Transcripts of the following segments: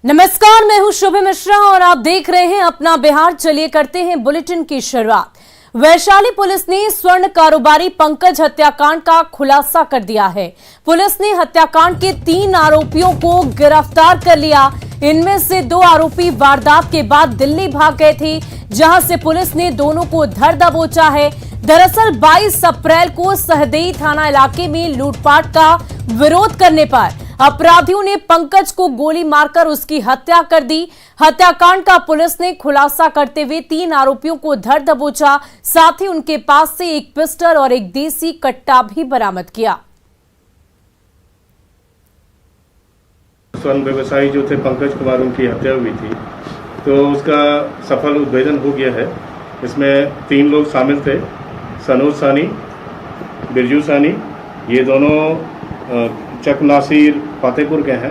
नमस्कार, मैं हूं शुभ मिश्रा और आप देख रहे हैं अपना बिहार। चलिए करते हैं बुलेटिन की शुरुआत। वैशाली पुलिस ने स्वर्ण कारोबारी पंकज हत्याकांड का खुलासा कर दिया है। पुलिस ने हत्याकांड के 3 आरोपियों को गिरफ्तार कर लिया। इनमें से 2 आरोपी वारदात के बाद दिल्ली भाग गए थे, जहां से पुलिस ने दोनों को धर दबोचा है। दरअसल 22 अप्रैल को सहदेई थाना इलाके में लूटपाट का विरोध करने पर अपराधियों ने पंकज को गोली मारकर उसकी हत्या कर दी। हत्याकांड का पुलिस ने खुलासा करते हुए 3 आरोपियों को धर दबोचा। साथ ही उनके पास से एक पिस्टल और एक देसी कट्टा भी बरामद किया। स्वर्ण व्यवसायी जो थे पंकज कुमार, उनकी हत्या हुई थी, तो उसका सफल उद्भेदन हो गया है। इसमें 3 लोग शामिल थे, सनोज सानी, बिरजू सानी, ये दोनों चक नासिर फतेहपुर के हैं,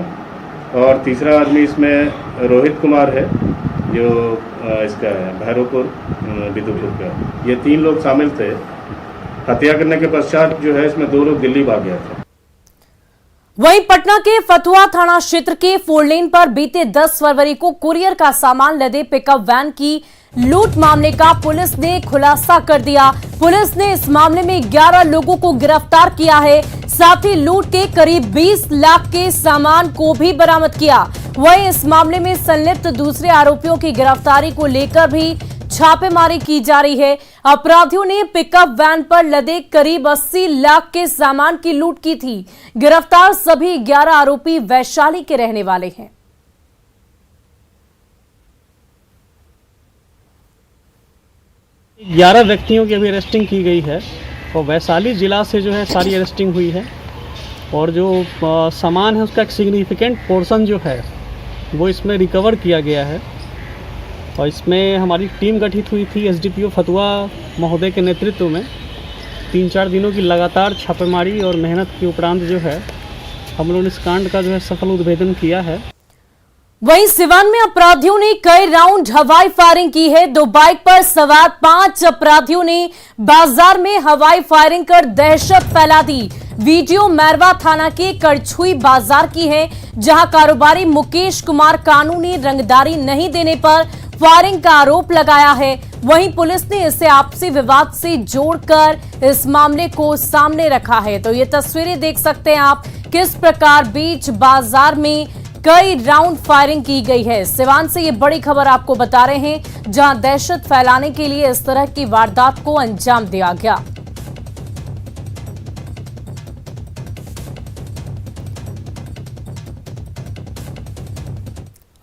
और तीसरा आदमी इसमें रोहित कुमार है, जो इसका है भैरवपुर बिदुपुर का। ये 3 लोग शामिल थे। हत्या करने के पश्चात जो है इसमें 2 लोग दिल्ली भाग गया था। वहीं पटना के फतुहा थाना क्षेत्र के 4 लेन पर बीते 10 फरवरी को कुरियर का सामान लदे पिकअप वैन की लूट मामले का पुलिस ने खुलासा कर दिया। पुलिस ने इस मामले में 11 लोगों को गिरफ्तार किया है। साथ ही लूट के करीब 20 लाख के सामान को भी बरामद किया। वहीं इस मामले में संलिप्त दूसरे आरोपियों की गिरफ्तारी को लेकर भी छापेमारी की जा रही है। अपराधियों ने पिकअप वैन पर लदे करीब 80 लाख के सामान की लूट की थी। गिरफ्तार सभी 11 आरोपी वैशाली के रहने वाले हैं। ग्यारह व्यक्तियों की अभी अरेस्टिंग की गई है और वैशाली ज़िला से जो है सारी अरेस्टिंग हुई है। और जो सामान है उसका एक सिग्निफिकेंट पोर्शन जो है वो इसमें रिकवर किया गया है। और इसमें हमारी टीम गठित हुई थी एसडीपीओ फतुहा महोदय के नेतृत्व में। 3-4 दिनों की लगातार छापेमारी और मेहनत के उपरांत जो है हम लोगों ने इस कांड का जो है सफल उद्भेदन किया है। वहीं सिवान में अपराधियों ने कई राउंड हवाई फायरिंग की है। 2 बाइक पर सवार 5 अपराधियों ने बाजार में हवाई फायरिंग कर दहशत फैला दी। वीडियो मैरवा थाना के करछुई बाजार की है, जहां कारोबारी मुकेश कुमार कानूनी रंगदारी नहीं देने पर फायरिंग का आरोप लगाया है। वहीं पुलिस ने इसे आपसी विवाद से जोड़कर इस मामले को सामने रखा है। तो ये तस्वीरें देख सकते हैं आप, किस प्रकार बीच बाजार में कई राउंड फायरिंग की गई है। सिवान से ये बड़ी खबर आपको बता रहे हैं, जहां दहशत फैलाने के लिए इस तरह की वारदात को अंजाम दिया गया।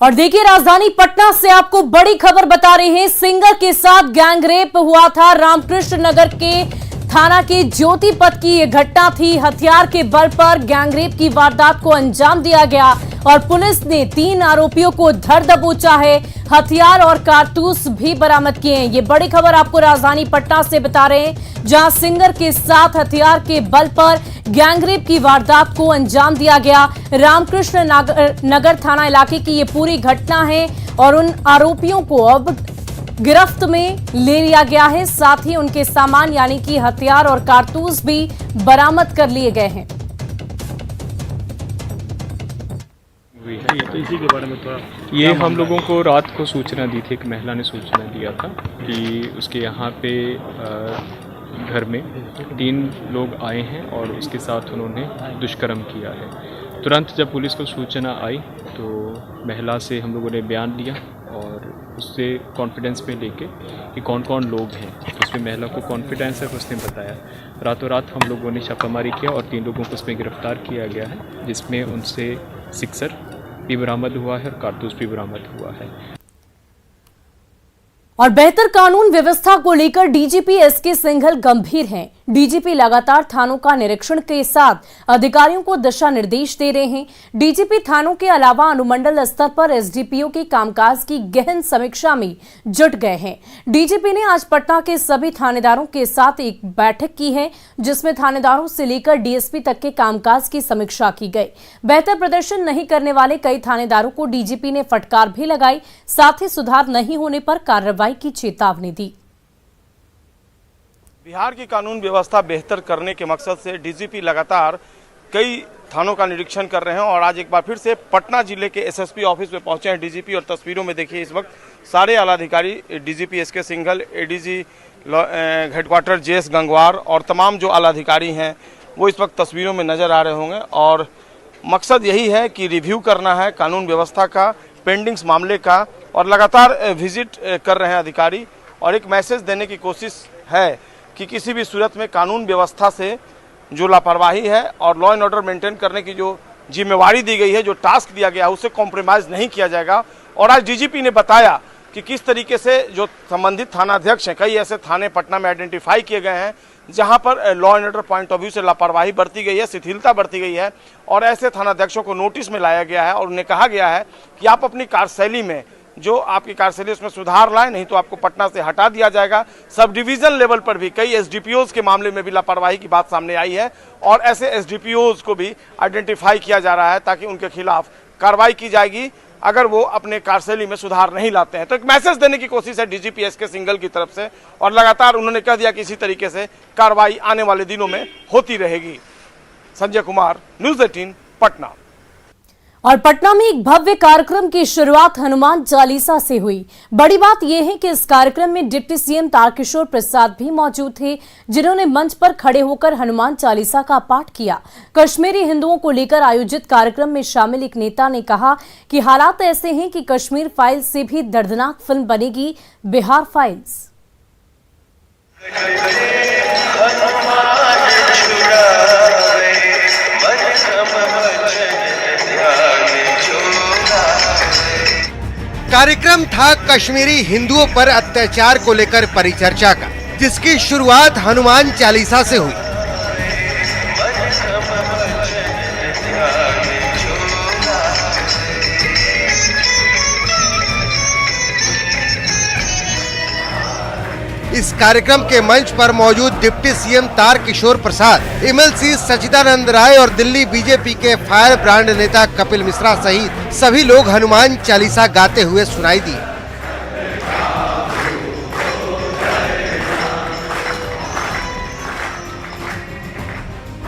और देखिए, राजधानी पटना से आपको बड़ी खबर बता रहे हैं। सिंगर के साथ गैंगरेप हुआ था। रामकृष्ण नगर के थाना के ज्योति पथ की यह घटना थी। हथियार के बल पर गैंगरेप की वारदात को अंजाम दिया गया और पुलिस ने 3 आरोपियों को धर दबोचा है। हथियार और कारतूस भी बरामद किए हैं। ये बड़ी खबर आपको राजधानी पटना से बता रहे हैं, जहां सिंगर के साथ हथियार के बल पर गैंगरेप की वारदात को अंजाम दिया गया। रामकृष्ण नगर थाना इलाके की ये पूरी घटना है और उन आरोपियों को अब गिरफ्त में ले लिया गया है। साथ ही उनके सामान यानी कि हथियार और कारतूस भी बरामद कर लिए गए हैं। तो इसी के बारे में थोड़ा ये हम लोगों को रात को सूचना दी थी, एक महिला ने सूचना दिया था कि उसके यहाँ पे घर में 3 लोग आए हैं और उसके साथ उन्होंने दुष्कर्म किया है। तुरंत जब पुलिस को सूचना आई तो महिला से हम लोगों ने बयान लिया और उससे कॉन्फिडेंस में लेके कि कौन कौन लोग हैं। उसमें महिला को कॉन्फिडेंस है, उसने बताया। रातों रात हम लोगों ने छापामारी किया और 3 लोगों को उसमें गिरफ्तार किया गया है, जिसमें उनसे सिक्सर भी बरामद हुआ है और कारतूस भी बरामद हुआ है। और बेहतर कानून व्यवस्था को लेकर डीजीपी एसके सिंघल गंभीर हैं। डीजीपी लगातार थानों का निरीक्षण के साथ अधिकारियों को दिशा निर्देश दे रहे हैं। डीजीपी थानों के अलावा अनुमंडल स्तर पर एसडीपीओ के कामकाज की गहन समीक्षा में जुट गए हैं। डीजीपी ने आज पटना के सभी थानेदारों के साथ एक बैठक की है, जिसमें थानेदारों से लेकर डीएसपी तक के कामकाज की समीक्षा की गई। बेहतर प्रदर्शन नहीं करने वाले कई थानेदारों को डीजीपी ने फटकार भी लगाई। साथ ही सुधार नहीं होने पर कार्रवाई की चेतावनी दी। बिहार की कानून व्यवस्था बेहतर करने के मकसद से डीजीपी लगातार कई थानों का निरीक्षण कर रहे हैं और आज एक बार फिर से पटना जिले के एसएसपी ऑफिस में पहुंचे हैं डीजीपी। और तस्वीरों में देखिए इस वक्त सारे आलाधिकारी, DGP S K Singhal, ADG headquarter J S Gangwar और तमाम जो आलाधिकारी हैं वो इस वक्त तस्वीरों में नज़र आ रहे होंगे। और मकसद यही है कि रिव्यू करना है कानून व्यवस्था का, पेंडिंग्स मामले का, और लगातार विजिट कर रहे हैं अधिकारी। और एक मैसेज देने की कोशिश है कि किसी भी सूरत में कानून व्यवस्था से जो लापरवाही है और लॉ एंड ऑर्डर मेंटेन करने की जो जिम्मेवारी दी गई है, जो टास्क दिया गया है, उससे कॉम्प्रोमाइज़ नहीं किया जाएगा। और आज डीजीपी ने बताया कि किस तरीके से जो संबंधित थानाध्यक्ष हैं, कई ऐसे थाने पटना में आइडेंटिफाई किए गए हैं जहां पर law and order point of view से लापरवाही बरती गई है, शिथिलता बरती गई है, और ऐसे थानाध्यक्षों को नोटिस में लाया गया है और उन्हें कहा गया है कि आप अपनी कार्यशैली में जो आपकी कार्यशैली उसमें सुधार लाएं, नहीं तो आपको पटना से हटा दिया जाएगा। सब डिवीजन लेवल पर भी कई एसडीपीओज के मामले में भी लापरवाही की बात सामने आई है और ऐसे एसडीपीओज को भी आइडेंटिफाई किया जा रहा है ताकि उनके खिलाफ कार्रवाई की जाएगी अगर वो अपने कार्यशैली में सुधार नहीं लाते हैं। तो एक मैसेज देने की कोशिश है डीजीपी एसके सिंघल की तरफ से, और लगातार उन्होंने कह दिया कि इसी तरीके से कार्रवाई आने वाले दिनों में होती रहेगी। संजय कुमार, न्यूज़ 18 पटना। और पटना में एक भव्य कार्यक्रम की शुरुआत हनुमान चालीसा से हुई। बड़ी बात यह है कि इस कार्यक्रम में डिप्टी सीएम तारकिशोर प्रसाद भी मौजूद थे, जिन्होंने मंच पर खड़े होकर हनुमान चालीसा का पाठ किया। कश्मीरी हिंदुओं को लेकर आयोजित कार्यक्रम में शामिल एक नेता ने कहा कि हालात ऐसे हैं कि कश्मीर फाइल्स से भी दर्दनाक फिल्म बनेगी, बिहार फाइल्स। कार्यक्रम था कश्मीरी हिंदुओं पर अत्याचार को लेकर परिचर्चा का, जिसकी शुरुआत हनुमान चालीसा से हुई। इस कार्यक्रम के मंच पर मौजूद deputy CM Tarkishore Prasad, MLC Sachchidanand Rai और दिल्ली बीजेपी के फायर ब्रांड नेता कपिल मिश्रा सहित सभी लोग हनुमान चालीसा गाते हुए सुनाई दिए।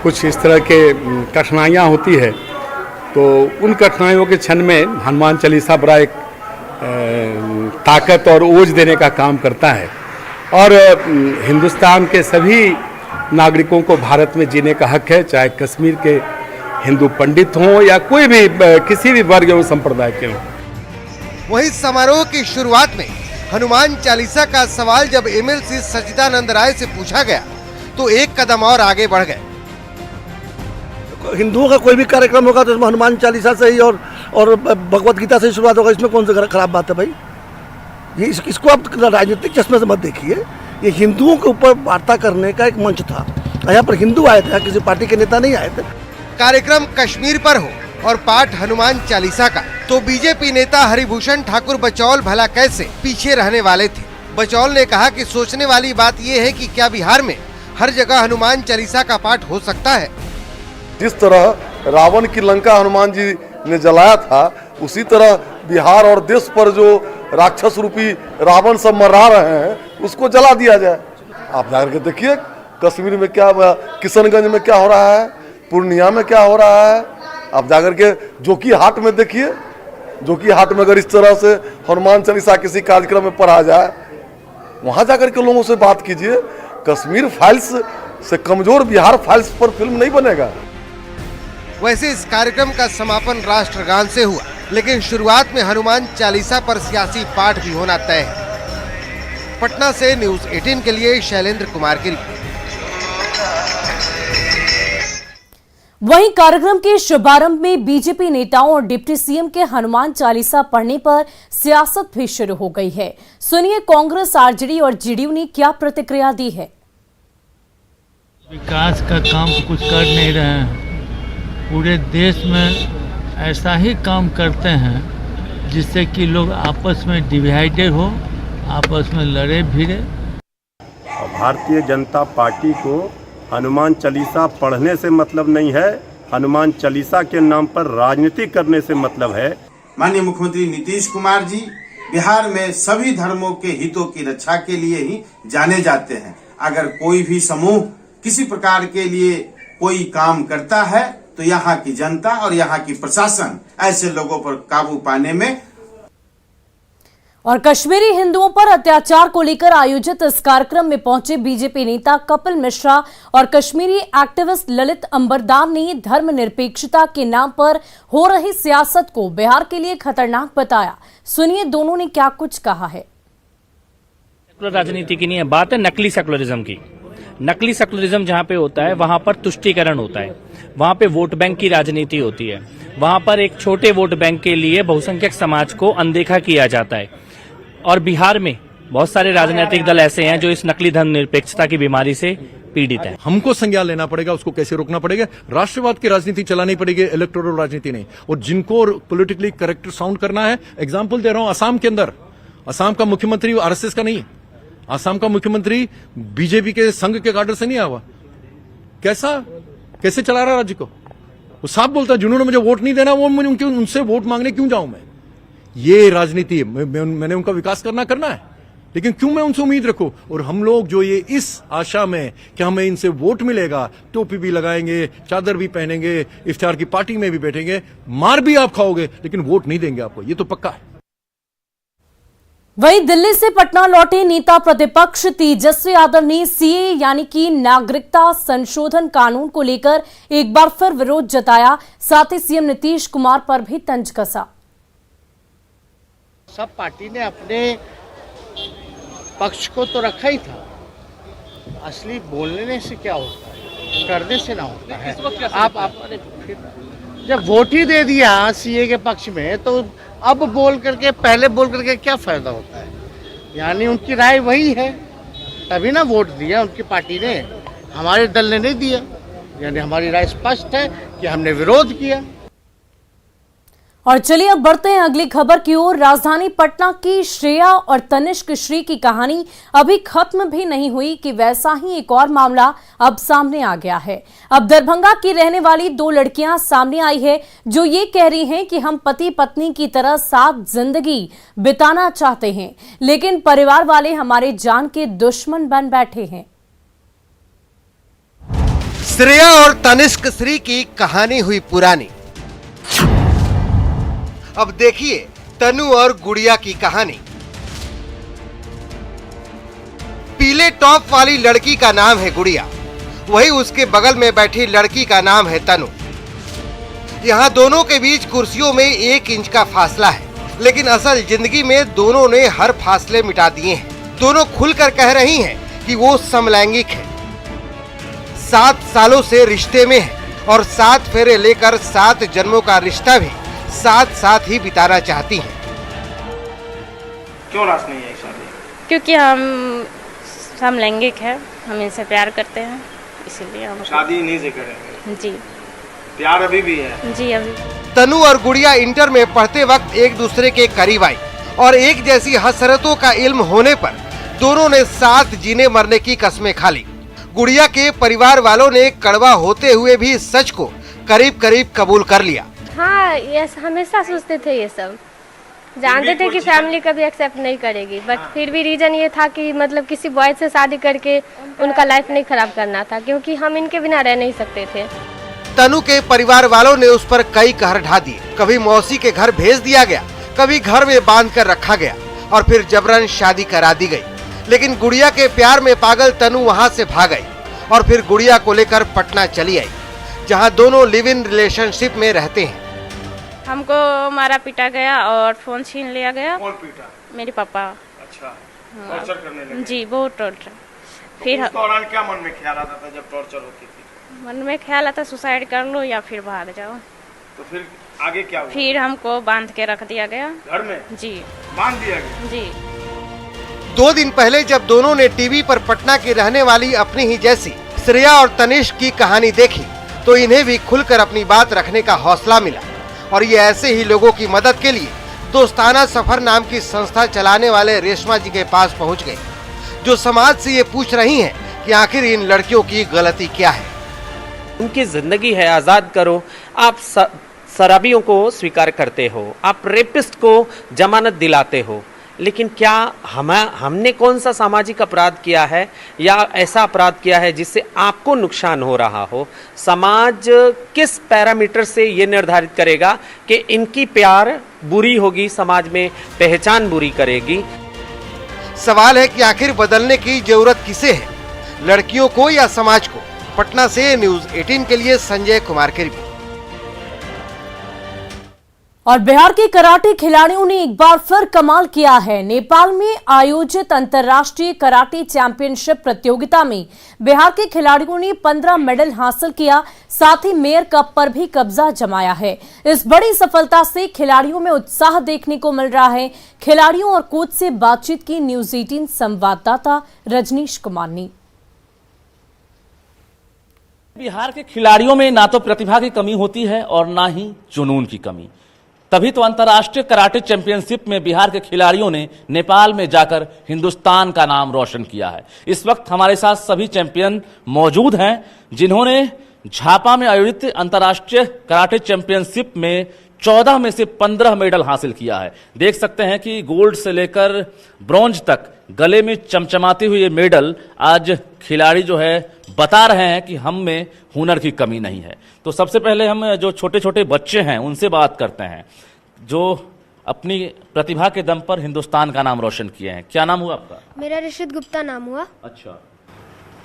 कुछ इस तरह के कठिनाइयाँ होती है तो उन कठिनाइयों के क्षण में हनुमान चालीसा बड़ा एक ताकत और ओज देने का काम करता है। और हिंदुस्तान के सभी नागरिकों को भारत में जीने का हक है, चाहे कश्मीर के हिंदू पंडित हों या कोई भी किसी भी वर्ग एवं संप्रदाय के हों। वहीं समारोह की शुरुआत में हनुमान चालीसा का सवाल जब एमएलसी सच्चिदानंद राय से पूछा गया तो एक कदम और आगे बढ़ गए। हिंदुओं का कोई भी कार्यक्रम होगा तो इसमें हनुमान चालीसा से ही और भगवत गीता से ही शुरुआत होगा, इसमें कौन सी खराब बात है भाई? ये इसको आप राजनीतिक चश्मे से मत देखिए, ये हिंदुओं के ऊपर वार्ता करने का एक मंच था। यहाँ पर हिंदू आए थे, किसी पार्टी के नेता नहीं आए थे। कार्यक्रम कश्मीर पर हो और पाठ हनुमान चालीसा का तो बीजेपी नेता हरिभूषण ठाकुर बचौल भला कैसे पीछे रहने वाले थे। बचौल ने कहा कि सोचने वाली बात ये है कि क्या बिहार में हर जगह हनुमान चालीसा का पाठ हो सकता है? जिस तरह रावण की लंका हनुमान जी ने जलाया था, उसी तरह बिहार और देश पर जो राक्षस रूपी रावण सब मरा रहे हैं उसको जला दिया जाए। आप जाकर के देखिए कश्मीर में क्या, किशनगंज में क्या हो रहा है, पूर्णिया में क्या हो रहा है। आप जाकर के जोकी हाट में देखिए, जोकी हाट में अगर इस तरह से हनुमान चालीसा किसी कार्यक्रम में पढ़ा जाए, वहां जाकर के लोगों से बात कीजिए। कश्मीर फाइल्स से कमजोर बिहार फाइल्स पर फिल्म नहीं बनेगा। वैसे इस कार्यक्रम का समापन राष्ट्रगान से हुआ, लेकिन शुरुआत में हनुमान चालीसा पर सियासी पाठ भी होना तय है। पटना से न्यूज़ 18 के लिए शैलेंद्र कुमार की रिपोर्ट। वहीं कार्यक्रम के शुभारंभ में बीजेपी नेताओं और डिप्टी सीएम के हनुमान चालीसा पढ़ने पर सियासत भी शुरू हो गई है। सुनिए कांग्रेस, आरजेडी और जेडीयू ने क्या प्रतिक्रिया दी है। विकास का काम तो कुछ कर नहीं रहे हैं, पूरे देश में ऐसा ही काम करते हैं जिससे कि लोग आपस में डिवाइडेड हो, आपस में लड़े भिड़े। भारतीय जनता पार्टी को हनुमान चालीसा पढ़ने से मतलब नहीं है, हनुमान चालीसा के नाम पर राजनीति करने से मतलब है। माननीय मुख्यमंत्री नीतीश कुमार जी बिहार में सभी धर्मों के हितों की रक्षा के लिए ही जाने जाते हैं। अगर कोई भी समूह किसी प्रकार के लिए कोई काम करता है तो यहाँ की जनता और यहाँ की प्रशासन ऐसे लोगों पर काबू पाने में। और कश्मीरी हिंदुओं पर अत्याचार को लेकर आयोजित इस कार्यक्रम में पहुंचे बीजेपी नेता कपिल मिश्रा और कश्मीरी एक्टिविस्ट ललित अंबरदार ने धर्मनिरपेक्षता के नाम पर हो रही सियासत को बिहार के लिए खतरनाक बताया। सुनिए दोनों ने क्या कुछ कहा है। राजनीति की नहीं है, बात है नकली सेकुलरिज्म की। नकली सेकुलरिज्म जहाँ पे होता है वहां पर तुष्टीकरण होता है, वहां पे वोट बैंक की राजनीति होती है, वहां पर एक छोटे वोट बैंक के लिए बहुसंख्यक समाज को अनदेखा किया जाता है। और बिहार में बहुत सारे राजनीतिक दल ऐसे हैं जो इस नकली धर्मनिरपेक्षता की बीमारी से पीड़ित है। हमको संज्ञान लेना पड़ेगा, उसको कैसे रोकना पड़ेगा। राष्ट्रवाद की राजनीति चलानी पड़ेगी, इलेक्टोरल राजनीति नहीं। और जिनको पॉलिटिकली करेक्ट साउंड करना है, एग्जाम्पल दे रहा हूं, असम के अंदर असम का मुख्यमंत्री आरएसएस का नहीं, असम का मुख्यमंत्री बीजेपी के संघ के काडर से नहीं आया हुआ। कैसे चला रहा राज्य को? वो साफ बोलता है जिन्होंने मुझे वोट नहीं देना वो मुझे उनसे वोट मांगने क्यों जाऊं मैं? ये राजनीति मैंने उनका विकास करना है, लेकिन क्यों मैं उनसे उम्मीद रखूं? और हम लोग जो ये इस आशा में कि हमें इनसे वोट मिलेगा, टोपी भी लगाएंगे, चादर भी पहनेंगे, इफ्तार की पार्टी में भी बैठेंगे, मार भी आप खाओगे लेकिन वोट नहीं देंगे आपको, ये तो पक्का है। वहीं दिल्ली से पटना लौटे नेता प्रतिपक्ष तेजस्वी यादव ने सीए यानी कि नागरिकता संशोधन कानून को लेकर एक बार फिर विरोध जताया। साथ ही सीएम नीतीश कुमार पर भी तंज कसा। सब पार्टी ने अपने पक्ष को तो रखा ही था, असली बोलने से क्या होता है, करने से ना होता है। आप फिर जब वोट ही दे दिया सीए के पक्ष में तो अब पहले बोल करके क्या फायदा होता है? यानी उनकी राय वही है, तभी ना वोट दिया उनकी पार्टी ने, हमारे दल ने नहीं दिया। यानी हमारी राय स्पष्ट है कि हमने विरोध किया। और चलिए अब बढ़ते हैं अगली खबर की ओर। राजधानी पटना की श्रेया और तनिष्क श्री की कहानी अभी खत्म भी नहीं हुई कि वैसा ही एक और मामला अब सामने आ गया है। अब दरभंगा की रहने वाली दो लड़कियां सामने आई है जो ये कह रही हैं कि हम पति पत्नी की तरह साथ जिंदगी बिताना चाहते हैं, लेकिन परिवार वाले हमारे जान के दुश्मन बन बैठे हैं। श्रेया और तनिष्क श्री की कहानी हुई पुरानी। अब देखिए तनु और गुड़िया की कहानी। पीले टॉप वाली लड़की का नाम है गुड़िया, वही उसके बगल में बैठी लड़की का नाम है तनु। यहाँ दोनों के बीच कुर्सियों में 1 इंच का फासला है, लेकिन असल जिंदगी में दोनों ने हर फासले मिटा दिए हैं। दोनों खुलकर कह रही हैं कि वो समलैंगिक है। 7 सालों से रिश्ते में है और 7 फेरे लेकर 7 जन्मों का रिश्ता भी साथ ही बिताना चाहती हैं। क्यों रास नहीं है शादी? क्योंकि हम समलैंगिक है, हम इनसे प्यार करते हैं, इसीलिए हम शादी नहीं से करेंगे। जी प्यार अभी भी है? जी अभी। तनु और गुड़िया इंटर में पढ़ते वक्त एक दूसरे के करीब आई और एक जैसी हसरतों का इल्म होने पर दोनों ने साथ जीने मरने की कस्में खा ली। गुड़िया के परिवार वालों ने कड़वा होते हुए भी सच को करीब करीब कबूल कर लिया। हाँ, ये हमेशा सोचते थे, ये सब जानते थे कि फैमिली कभी एक्सेप्ट नहीं करेगी, बट फिर भी रीजन ये था कि मतलब किसी बॉय से शादी करके उनका लाइफ नहीं खराब करना था, क्योंकि हम इनके बिना रह नहीं सकते थे। तनु के परिवार वालों ने उस पर कई कहर ढा दिए। कभी मौसी के घर भेज दिया गया, कभी घर में बांध कर रखा गया और फिर जबरन शादी करा दी गई। लेकिन गुड़िया के प्यार में पागल तनु वहाँ से भाग गई और फिर गुड़िया को लेकर पटना चली आई, जहाँ दोनों लिव इन रिलेशनशिप में रहते हैं। हमको मारा पीटा गया और फोन छीन लिया गया। कौन पीटा? मेरे पापा। अच्छा, टॉर्चर करने लगे? जी बहुत टॉर्चर। तो फिर उस दौरान क्या मन में ख्याल आता था जब टॉर्चर होती थी? मन में ख्याल आता सुसाइड कर लो या फिर भाग जाओ। तो फिर आगे क्या हुआ? फिर हमको बांध के रख दिया गया घर में। जी बांध दिया गया? जी। 2 दिन पहले जब दोनों ने टीवी पर पटना की रहने वाली अपनी ही जैसी श्रेया और तनिष्क की कहानी देखी तो इन्हें भी खुलकर अपनी बात रखने का हौसला मिला। और ये ऐसे ही लोगों की मदद के लिए दोस्ताना सफर नाम की संस्था चलाने वाले रेशमा जी के पास पहुंच गए, जो समाज से ये पूछ रही हैं कि आखिर इन लड़कियों की गलती क्या है। उनकी जिंदगी है, आजाद करो। आप शराबियों को स्वीकार करते हो, आप रेपिस्ट को जमानत दिलाते हो, लेकिन क्या हमने कौन सा सामाजिक अपराध किया है या ऐसा अपराध किया है जिससे आपको नुकसान हो रहा हो? समाज किस पैरामीटर से ये निर्धारित करेगा कि इनकी प्यार बुरी होगी, समाज में पहचान बुरी करेगी? सवाल है कि आखिर बदलने की जरूरत किसे है, लड़कियों को या समाज को? पटना से न्यूज़ 18 के लिए संजय कुमार की रिपोर्ट। और बिहार के कराटे खिलाड़ियों ने एक बार फिर कमाल किया है। नेपाल में आयोजित अंतर्राष्ट्रीय कराटे चैंपियनशिप प्रतियोगिता में बिहार के खिलाड़ियों ने 15 मेडल हासिल किया, साथ ही मेयर कप पर भी कब्जा जमाया है। इस बड़ी सफलता से खिलाड़ियों में उत्साह देखने को मिल रहा है। खिलाड़ियों और कोच से बातचीत की न्यूज़ 18 संवाददाता रजनीश कुमार ने। बिहार के खिलाड़ियों में ना तो प्रतिभा की कमी होती है और ना ही जुनून की कमी, तभी तो अंतर्राष्ट्रीय कराटे चैंपियनशिप में बिहार के खिलाड़ियों ने नेपाल में जाकर हिंदुस्तान का नाम रोशन किया है। इस वक्त हमारे साथ सभी चैंपियन मौजूद हैं जिन्होंने झापा में आयोजित अंतर्राष्ट्रीय कराटे चैंपियनशिप में 14 में से 15 मेडल हासिल किया है। देख सकते हैं कि गोल्ड से लेकर ब्रॉन्ज तक गले में चमचमाते हुए ये मेडल आज खिलाड़ी जो है बता रहे हैं कि हम में हुनर की कमी नहीं है। तो सबसे पहले हम जो छोटे छोटे बच्चे हैं उनसे बात करते हैं जो अपनी प्रतिभा के दम पर हिंदुस्तान का नाम रोशन किए हैं। क्या नाम हुआ आपका? मेरा ऋषित गुप्ता नाम हुआ। अच्छा,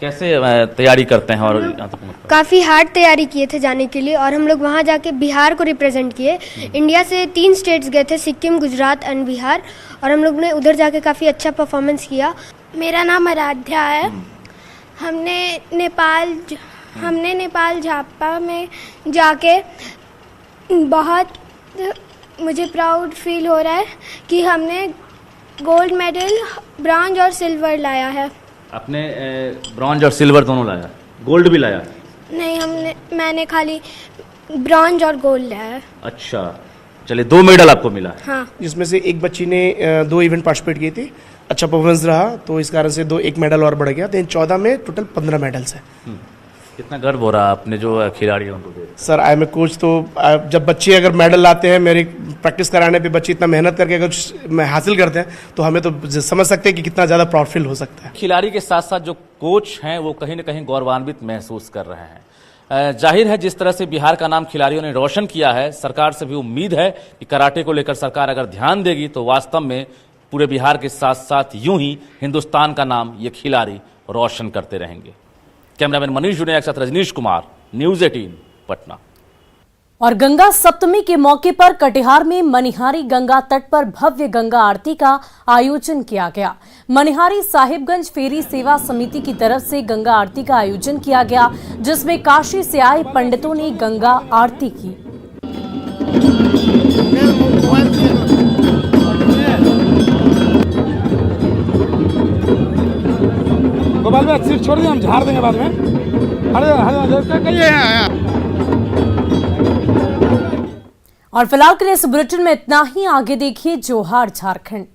कैसे तैयारी करते हैं? और काफ़ी हार्ड तैयारी किए थे जाने के लिए, और हम लोग वहाँ जाके बिहार को रिप्रेजेंट किए। इंडिया से 3 स्टेट्स गए थे, सिक्किम, गुजरात एंड बिहार, और हम लोग ने उधर जाके काफ़ी अच्छा परफॉर्मेंस किया। मेरा नाम आराध्या है। हमने नेपाल झापा में जाके बहुत मुझे प्राउड फील हो रहा है कि हमने गोल्ड मेडल, ब्रॉन्ज और सिल्वर लाया है। आपने ब्रॉन्ज और सिल्वर दोनों लाया? गोल्ड भी लाया? नहीं, मैंने खाली ब्रॉन्ज और गोल्ड लाया है। अच्छा, चलिए 2 मेडल आपको मिला है। हाँ। जिसमें से एक बच्ची ने 2 इवेंट पार्टिसिपेट किए थे, अच्छा परफॉर्मेंस रहा, तो इस कारण से 1 मेडल और बढ़ गया। तो 14 में टोटल 15 मेडल्स है। कितना गर्व हो रहा है अपने जो खिलाड़ियों को देख? Sir, I am a coach, तो जब बच्चे अगर मेडल लाते हैं, मेरी प्रैक्टिस कराने पे बच्चे इतना मेहनत करके अगर हासिल करते हैं तो हमें तो समझ सकते हैं कि कितना ज़्यादा प्राउड फील हो सकता है। खिलाड़ी के साथ साथ जो कोच हैं वो कहीं ना कहीं गौरवान्वित महसूस कर रहे हैं। जाहिर है जिस तरह से बिहार का नाम खिलाड़ियों ने रोशन किया है, सरकार से भी उम्मीद है कि कराटे को लेकर सरकार अगर ध्यान देगी तो वास्तव में पूरे बिहार के साथ साथ यूं ही हिंदुस्तान का नाम ये खिलाड़ी रोशन करते रहेंगे। कैमरामैन मनीष जुनेजा के साथ रजनीश कुमार, न्यूज़ 18 पटना। और गंगा सप्तमी के मौके पर कटिहार में मनिहारी गंगा तट पर भव्य गंगा आरती का आयोजन किया गया। मनिहारी साहिबगंज फेरी सेवा समिति की तरफ से गंगा आरती का आयोजन किया गया, जिसमें काशी से आए पंडितों ने गंगा आरती की। गोपाल भाई सिर छोड़ दिए, हम झाड़ देंगे बाद में। और फिलहाल के लिए इस बुलेटिन में इतना ही। आगे देखिए जोहार झारखंड।